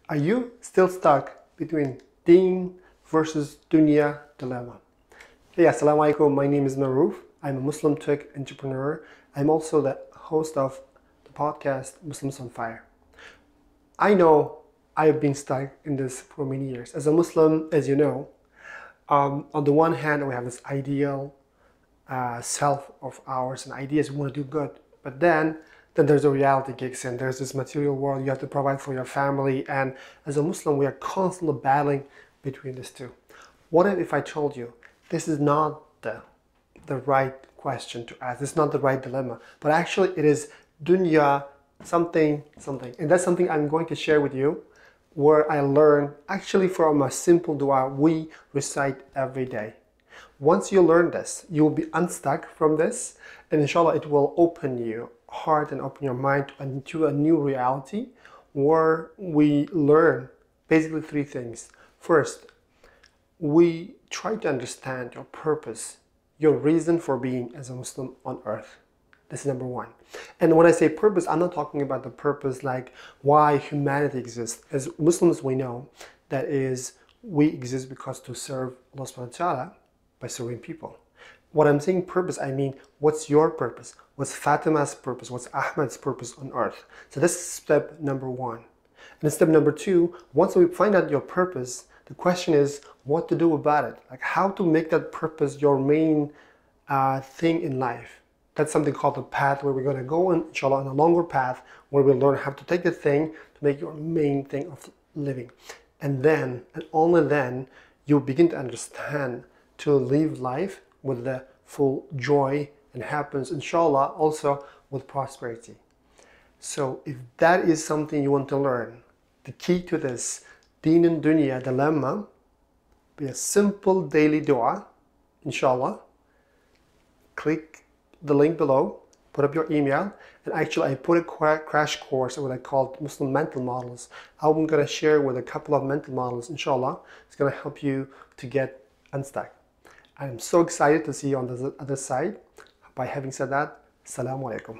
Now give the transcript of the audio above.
Are you still stuck between deen versus dunya dilemma? Hey, assalamu alaikum. My name is Maroof. I'm a Muslim tech entrepreneur. I'm also the host of the podcast Muslims on Fire. I know I've been stuck in this for many years. As a Muslim, as you know, on the one hand, we have this ideal self of ours and ideas we want to do good, but then there's a reality kicks in. There's this material world you have to provide for your family, and as a Muslim we are constantly battling between these two. What if I told you this is not the right question to ask, this is not the right dilemma, but actually it is dunya something, and that's something I'm going to share with you, where I learn actually from a simple dua we recite every day. Once you learn this, you will be unstuck from this, and inshallah it will open your heart and open your mind into a new reality where we learn basically three things. First, we try to understand your purpose, your reason for being as a Muslim on earth. This is number one. And when I say purpose, I'm not talking about the purpose like why humanity exists. As Muslims, we know that is we exist because to serve Allah subhanahu wa ta'ala by serving people. What I'm saying purpose, I mean what's your purpose? What's Fatima's purpose? What's Ahmad's purpose on earth? So this is step number one. And step number two, once we find out your purpose, the question is what to do about it. Like how to make that purpose your main thing in life. That's something called the path, where we're going to go in, inshallah, on a longer path where we'll learn how to take the thing to make your main thing of living. And then, and only then, you'll begin to understand to live life with the full joy and happiness, inshallah, also with prosperity. So if that is something you want to learn, the key to this deen and dunya dilemma, be a simple daily dua, inshallah. Click the link below, put up your email, and actually I put a crash course, what I call Muslim mental models. I'm going to share with a couple of mental models, inshallah. It's going to help you to get unstuck. I'm so excited to see you on the other side. By having said that, Assalamu alaikum.